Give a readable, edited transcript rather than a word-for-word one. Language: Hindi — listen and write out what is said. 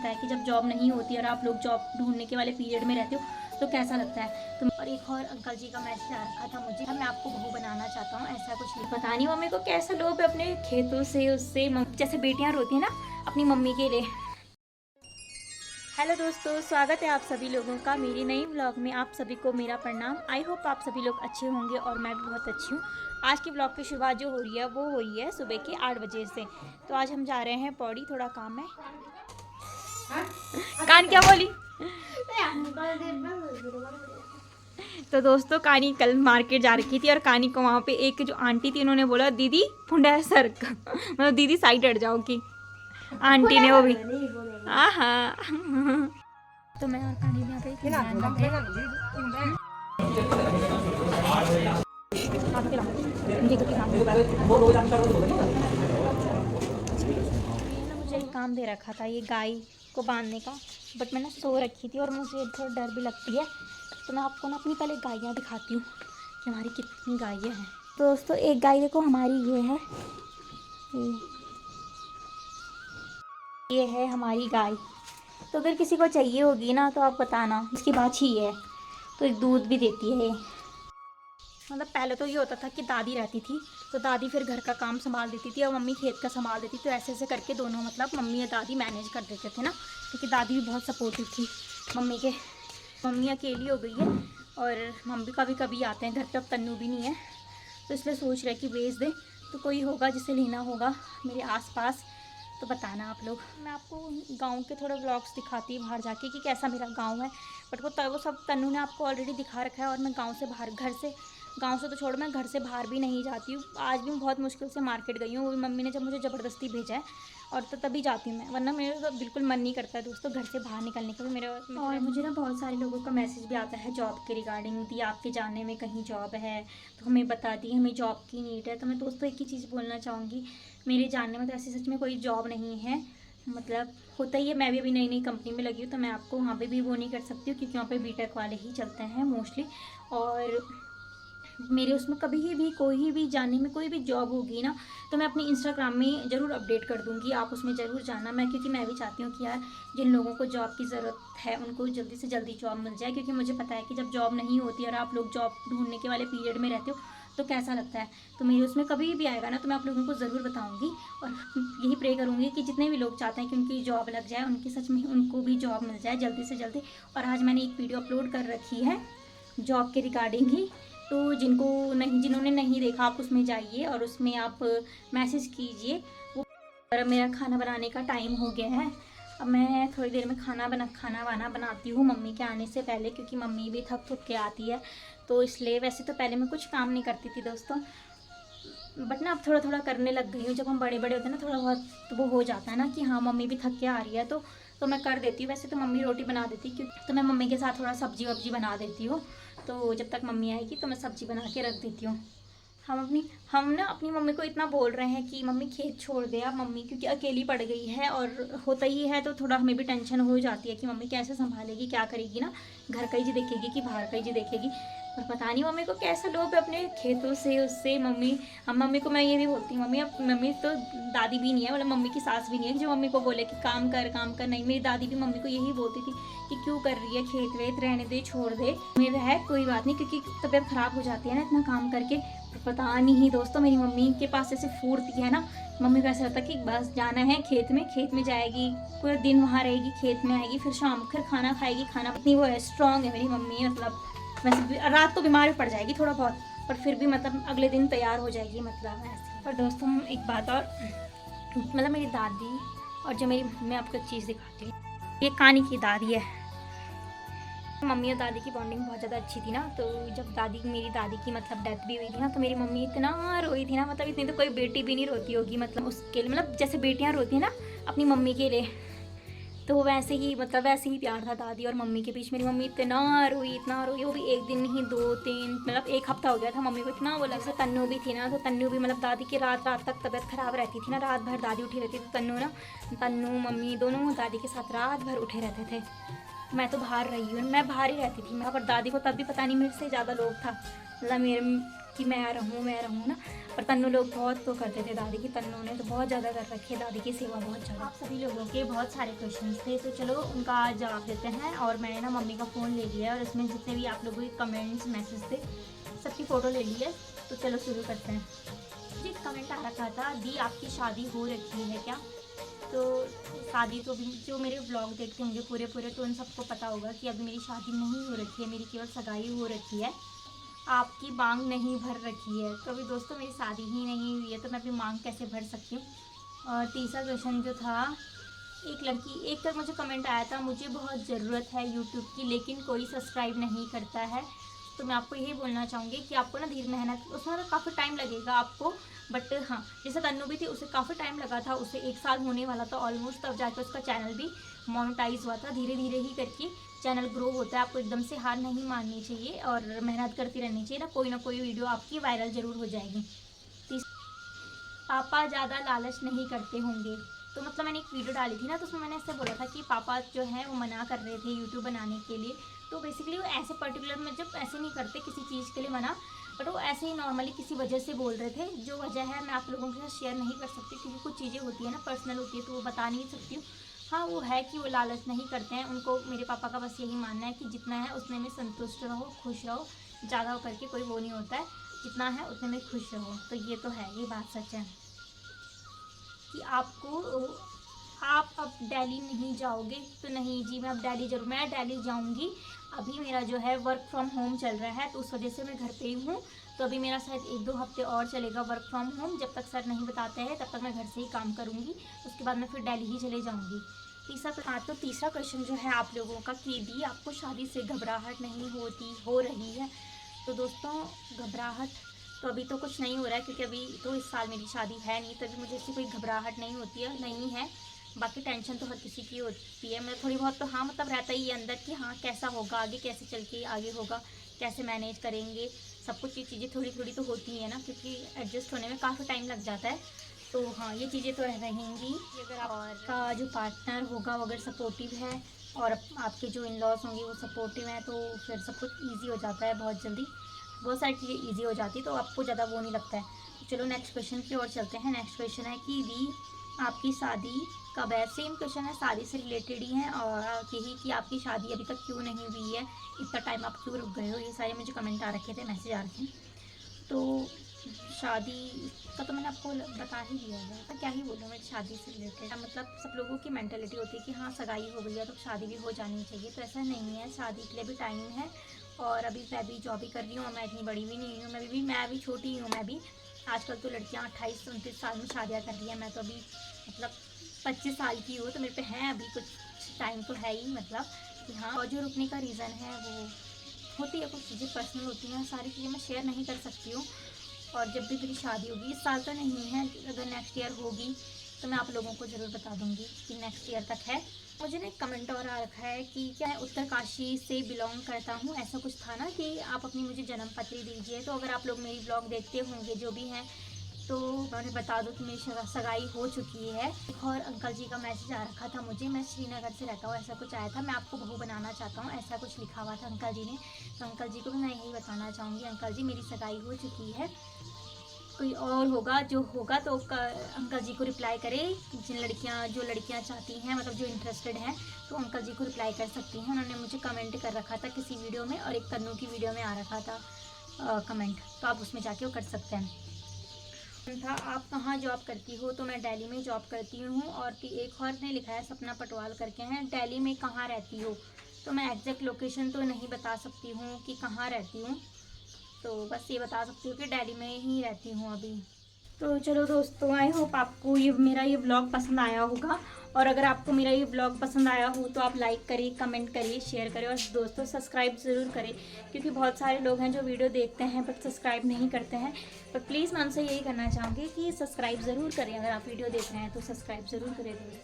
पता है कि जब जॉब नहीं होती और आप लोग जॉब ढूंढने के वाले पीरियड में रहते हो तो कैसा लगता है। तो और एक और अंकल जी का मैसेज आ रखा था मुझे, मैं आपको बहू बनाना चाहता हूँ, ऐसा कुछ नहीं, पता नहीं मम्मी को कैसा लोभ है अपने खेतों से, उससे जैसे बेटियाँ रोती हैं ना अपनी मम्मी के लिए। हेलो दोस्तों, स्वागत है आप सभी लोगों का मेरी नई व्लॉग में। आप सभी को मेरा प्रणाम। आई होप आप सभी लोग अच्छे होंगे और मैं भी बहुत अच्छी हूँ। आज की व्लॉग की शुरुआत जो हो रही है वो हो रही है सुबह के 8 बजे से। तो आज हम जा रहे हैं पौड़ी, थोड़ा काम है। कान क्या बोली? तो दोस्तों कानी कल मार्केट जा रखी थी और कानी को वहाँ पे एक जो आंटी थी उन्होंने बोला दीदी फुंडा है सर का, मतलब दीदी साइड हट जाओ की आंटी ने वो भी हाँ। तो मैं और कानी यहाँ पे मुझे एक काम दे रखा था ये गाय को बांधने का, बट मैं ना सो रखी थी और मुझे थोड़ा डर भी लगती है। तो मैं आपको ना अपनी पहले गायें दिखाती हूँ कि हमारी कितनी गायें हैं। तो दोस्तों एक गाय देखो हमारी ये है, ये है हमारी गाय। तो अगर किसी को चाहिए होगी ना तो आप बताना, इसकी बात ही है। तो एक दूध भी देती है ये। मतलब पहले तो ये होता था कि दादी रहती थी तो दादी फिर घर का काम संभाल देती थी और मम्मी खेत का संभाल देती थी। तो ऐसे ऐसे करके दोनों मतलब मम्मी और दादी मैनेज कर देते थे ना, क्योंकि दादी भी बहुत सपोर्टिव थी मम्मी के। मम्मी अकेली हो गई है और मम्मी का भी कभी आते हैं घर पे, अब तन्नू भी नहीं है तो इसलिए सोच रहे कि बेच दें। तो कोई होगा जिसे लेना होगा मेरे आसपास तो बताना आप लोग। मैं आपको गांव के थोड़े व्लॉग्स दिखाती हूँ बाहर जाके कि कैसा मेरा गांव है, बट वो सब तन्नू ने आपको ऑलरेडी दिखा रखा है। और मैं गांव से बाहर, गांव से तो छोड़ो, मैं घर से बाहर भी नहीं जाती हूँ। आज भी मैं बहुत मुश्किल से मार्केट गई हूँ, वो भी मम्मी ने जब मुझे ज़बरदस्ती भेजा है और तो तभी जाती हूँ मैं, वरना मेरे तो बिल्कुल मन नहीं करता है दोस्तों घर से बाहर निकलने का भी मेरा। और मुझे ना बहुत सारे लोगों का मैसेज भी आता है जॉब के रिगार्डिंग, दी आपके जानने में कहीं जॉब है तो हमें बता दी, हमें जॉब की नीड है। तो मैं दोस्तों एक ही चीज़ बोलना चाहूँगी, मेरे जानने में तो ऐसे सच में कोई जॉब नहीं है। मतलब होता ही है, मैं भी अभी नई नई कंपनी में लगी हूँ तो मैं आपको वहाँ पे भी वो नहीं कर सकती हूँ क्योंकि वहाँ पे बीटेक वाले ही चलते हैं मोस्टली। और मेरे उसमें कभी भी कोई भी जानने में कोई भी जॉब होगी ना तो मैं अपनी इंस्टाग्राम में ज़रूर अपडेट कर दूँगी, आप उसमें ज़रूर जाना। मैं क्योंकि मैं भी चाहती हूँ कि यार जिन लोगों को जॉब की ज़रूरत है उनको जल्दी से जल्दी जॉब मिल जाए, क्योंकि मुझे पता है कि जब जॉब नहीं होती और आप लोग जॉब ढूंढने के वाले पीरियड में रहते हो तो कैसा लगता है। तो मेरे उसमें कभी भी आएगा ना तो मैं आप लोगों को ज़रूर बताऊँगी और यही प्रे करूँगी कि जितने भी लोग चाहते हैं कि उनकी जॉब लग जाए, उनकी सच में उनको भी जॉब मिल जाए जल्दी से जल्दी। और आज मैंने एक वीडियो अपलोड कर रखी है जॉब के रिगार्डिंग ही, तो जिन्होंने नहीं देखा आप उसमें जाइए और उसमें आप मैसेज कीजिए। वो मेरा खाना बनाने का टाइम हो गया है, अब मैं थोड़ी देर में खाना वाना बनाती हूँ मम्मी के आने से पहले, क्योंकि मम्मी भी थक के आती है तो इसलिए। वैसे तो पहले मैं कुछ काम नहीं करती थी दोस्तों, बट ना अब थोड़ा थोड़ा करने लग गई हूँ। जब हम बड़े बड़े होते हैं ना थोड़ा बहुत तो वो हो जाता है ना कि हाँ मम्मी भी थक के आ रही है तो मैं कर देती हूँ। वैसे तो मम्मी रोटी बना देती क्योंकि, तो मैं मम्मी के साथ थोड़ा सब्जी वब्जी बना देती हूँ। तो जब तक मम्मी आएगी तो मैं सब्जी बना के रख देती हूँ। हम ना अपनी मम्मी को इतना बोल रहे हैं कि मम्मी खेत छोड़ दे आप मम्मी, क्योंकि अकेली पड़ गई है और होता ही है तो थोड़ा हमें भी टेंशन हो जाती है कि मम्मी कैसे संभालेगी, क्या करेगी ना, घर का ही जी देखेगी कि बाहर का ही जी देखेगी। और पता नहीं मम्मी को कैसा लोभ है अपने खेतों से, उससे मम्मी को मैं ये भी बोलती हूँ, मम्मी तो दादी भी नहीं है, मतलब मम्मी की सास भी नहीं है जो मम्मी को बोले कि काम कर। नहीं, मेरी दादी भी मम्मी को यही बोलती थी कि क्यों कर रही है, खेत वेत रहने दे, छोड़ दे, मेरा है कोई बात नहीं, क्योंकि तबीयत खराब हो जाती है ना इतना काम करके। पता नहीं दोस्तों मेरी मम्मी के पास ऐसे फूर्ती है ना, मम्मी को ऐसा लगता है कि बस जाना है खेत में जाएगी, पूरा दिन वहाँ रहेगी, खेत में आएगी, फिर शाम फिर खाना खाएगी, खाना इतनी वो है, स्ट्रांग है मेरी मम्मी। मतलब वैसे रात को बीमार भी पड़ जाएगी थोड़ा बहुत, पर फिर भी मतलब अगले दिन तैयार हो जाएगी, मतलब ऐसे। और दोस्तों एक बात और, मतलब मेरी दादी और जो मैं आपको एक चीज़ दिखाती हूँ, ये कानी की दादी है। मम्मी और दादी की बॉन्डिंग बहुत ज़्यादा अच्छी थी ना, तो जब मेरी दादी की मतलब डेथ भी हुई थी ना तो मेरी मम्मी इतना रोई थी ना, मतलब इतनी तो कोई बेटी भी नहीं रोती होगी, मतलब उसके लिए, मतलब जैसे बेटियां रोती हैं ना अपनी मम्मी के लिए, तो वैसे ही मतलब वैसे ही प्यार था दादी और मम्मी के बीच। मेरी मम्मी इतना रोई, वो भी एक दिन नहीं, 2 3 मतलब एक हफ्ता हो गया था मम्मी को इतना वो लगा। तन्नू भी थी ना, तो तन्नू भी मतलब दादी की रात तक तबीयत खराब रहती थी ना, रात भर दादी उठी रहती थी, तन्नू मम्मी दोनों दादी के साथ रात भर उठे रहते थे। मैं तो बाहर रही हूँ, मैं बाहर ही रहती थी मैं, पर दादी को तब भी पता नहीं मेरे से ज़्यादा लोभ था, मतलब कि मैं रहूँ ना। पर तन्नू लोग बहुत तो करते थे दादी की, तन्नू ने तो बहुत ज़्यादा कर रखी है दादी की सेवा, बहुत ज़्यादा। आप सभी लोगों के बहुत सारे क्वेश्चन थे, तो चलो उनका आज जवाब देते हैं। और मैंने ना मम्मी का फ़ोन ले लिया है और इसमें जितने भी आप लोगों के कमेंट्स मैसेज थे सबकी फ़ोटो ले ली है। तो चलो शुरू करते हैं। जी कमेंट आ रखा था, दी आपकी शादी हो रखी है क्या? तो शादी तो भी जो मेरे व्लॉग देखते होंगे पूरे तो उन सबको पता होगा कि अभी मेरी शादी नहीं हो रखी है, मेरी केवल सगाई हो रखी है। आपकी मांग नहीं भर रखी है। तो अभी दोस्तों मेरी शादी ही नहीं हुई है, तो मैं अपनी मांग कैसे भर सकती हूँ। और तीसरा क्वेश्चन जो था, एक तक मुझे कमेंट आया था, मुझे बहुत ज़रूरत है यूट्यूब की लेकिन कोई सब्सक्राइब नहीं करता है। तो मैं आपको यही बोलना चाहूँगी कि आपको ना धीरे मेहनत, उसमें काफ़ी टाइम लगेगा आपको, बट हाँ जैसे तन्नू भी थी उसे काफ़ी टाइम लगा था, उसे 1 साल होने वाला था ऑलमोस्ट, तब जाकर उसका चैनल भी मोनेटाइज हुआ था। धीरे धीरे ही करके चैनल ग्रो होता है, आपको एकदम से हार नहीं माननी चाहिए और मेहनत करती रहनी चाहिए ना कोई वीडियो आपकी वायरल ज़रूर हो जाएगी। पापा ज़्यादा लालच नहीं करते होंगे। तो मतलब मैंने एक वीडियो डाली थी ना, तो उसमें मैंने ऐसे बोला था कि पापा जो है वो मना कर रहे थे यूट्यूब बनाने के लिए। तो बेसिकली वो ऐसे पर्टिकुलर में जब ऐसे नहीं करते किसी चीज़ के लिए मना, बट वो ऐसे ही नॉर्मली किसी वजह से बोल रहे थे। जो वजह है मैं आप लोगों के साथ शेयर नहीं कर सकती क्योंकि कुछ चीज़ें होती है ना पर्सनल होती है, तो वो बता नहीं सकती हूँ। हाँ वो है कि वो लालच नहीं करते हैं, उनको मेरे पापा का बस यही मानना है कि जितना है उतने में संतुष्ट रहो, खुश रहो, ज़्यादा करके कोई वो नहीं होता है, जितना है उतने में खुश रहो। तो ये तो है, ये बात सच है। कि आप अब दिल्ली नहीं जाओगे? तो नहीं जी, मैं अब दिल्ली जाऊंगी। अभी मेरा जो है वर्क फ्रॉम होम चल रहा है, तो उस वजह से मैं घर पे ही हूँ। तो अभी मेरा शायद 1-2 हफ्ते और चलेगा वर्क फ्रॉम होम, जब तक सर नहीं बताते हैं तब तक मैं घर से ही काम करूँगी। उसके बाद मैं फिर दिल्ली ही चले जाऊँगी। तो तीसरा क्वेश्चन जो है आप लोगों का कि दी आपको शादी से घबराहट नहीं हो रही है? तो दोस्तों घबराहट तो अभी तो कुछ नहीं हो रहा है क्योंकि अभी तो इस साल मेरी शादी है नहीं, तो अभी मुझे इससे कोई घबराहट नहीं है। बाकी टेंशन तो हर किसी की होती है, मतलब थोड़ी बहुत तो हाँ मतलब रहता ही है अंदर कि हाँ कैसा होगा आगे, कैसे चल के आगे होगा, कैसे मैनेज करेंगे, सब कुछ ये चीज़ें थोड़ी तो होती हैं ना, क्योंकि एडजस्ट होने में काफ़ी टाइम लग जाता है। तो हाँ ये चीज़ें तो रहेंगी। अगर आपका जो पार्टनर होगा वो अगर सपोर्टिव है और आपके जो इन लॉज होंगे वो सपोर्टिव हैं, तो फिर सब कुछ ईजी हो जाता है बहुत जल्दी, बहुत सारी चीज़ें ईजी हो जाती है, तो आपको ज़्यादा वो नहीं लगता है। तो चलो नेक्स्ट क्वेश्चन की ओर चलते हैं। नेक्स्ट क्वेश्चन है कि दी आपकी शादी कब है? सेम क्वेश्चन है, शादी से रिलेटेड ही है और यही कि आपकी शादी अभी तक क्यों नहीं हुई है, इतना टाइम आप क्यों रुक गए हो, ये सारे मुझे कमेंट आ रखे थे, मैसेज आ रखे हैं। तो शादी का तो मैंने आपको बता ही दिया है, तो क्या ही बोलूँ मैं शादी से रिलेटेड। मतलब सब लोगों की मेंटेलिटी होती है कि हाँ सगाई हो गई है तो शादी भी हो जानी चाहिए, तो ऐसा नहीं है, शादी के लिए भी टाइम है। और अभी मैं भी जॉब ही कर रही हूँ और मैं इतनी बड़ी भी नहीं हूँ, मैं भी छोटी हूँ। मैं भी आजकल तो लड़कियाँ 28-29 साल में शादियाँ कर रही हैं, मैं तो अभी मतलब 25 साल की हूँ, तो मेरे पे है अभी कुछ टाइम तो है ही, मतलब कि हाँ। और जो रुकने का रीज़न है वो होती है, कुछ चीज़ें पर्सनल होती हैं, सारी चीज़ें मैं शेयर नहीं कर सकती हूँ। और जब भी मेरी शादी होगी, इस साल तो नहीं है, अगर नेक्स्ट ईयर होगी तो मैं आप लोगों को ज़रूर बता दूँगी कि नेक्स्ट ईयर तक है। मुझे ना एक कमेंट और आ रखा है कि क्या मैं उत्तरकाशी से बिलोंग करता हूँ, ऐसा कुछ था ना कि आप अपनी मुझे जन्म पत्री दीजिए। तो अगर आप लोग मेरी ब्लॉग देखते होंगे जो भी हैं, तो मैं उन्हें बता दूँ कि मेरी सगाई हो चुकी है। और अंकल जी का मैसेज आ रखा था मुझे, मैं श्रीनगर से रहता हूँ, ऐसा कुछ आया था, मैं आपको बहू बनाना चाहता हूँ, ऐसा कुछ लिखा हुआ था अंकल जी ने। तो अंकल जी को भी मैं यही बताना चाहूँगी, अंकल जी मेरी सगाई हो चुकी है। कोई और होगा जो होगा तो अंकल जी को रिप्लाई करे, जो लड़कियां चाहती हैं, मतलब जो इंटरेस्टेड हैं, तो अंकल जी को रिप्लाई कर सकती हैं। उन्होंने मुझे कमेंट कर रखा था किसी वीडियो में, और एक तन्नू की वीडियो में आ रखा था कमेंट, तो आप उसमें जाके वो कर सकते हैं। था आप कहाँ जॉब करती हो? तो मैं दिल्ली में जॉब करती हूँ। और एक और ने लिखा है सपना पटवाल करके हैं, दिल्ली में कहाँ रहती हो? तो मैं एग्जैक्ट लोकेशन तो नहीं बता सकती हूँ कि कहाँ रहती हूँ, तो बस ये बता सकती हूँ कि दिल्ली में ही रहती हूँ अभी। तो चलो दोस्तों, आई होप आपको मेरा ये ब्लॉग पसंद आया होगा। और अगर आपको मेरा ये ब्लॉग पसंद आया हो तो आप लाइक करिए, कमेंट करिए, शेयर करें, और दोस्तों सब्सक्राइब ज़रूर करें, क्योंकि बहुत सारे लोग हैं जो वीडियो देखते हैं बट सब्सक्राइब नहीं करते हैं। पर प्लीज़ मैं उनसे यही करना चाहूँगी कि सब्सक्राइब ज़रूर करें, अगर आप वीडियो देख रहे हैं तो सब्सक्राइब ज़रूर करें दोस्तों।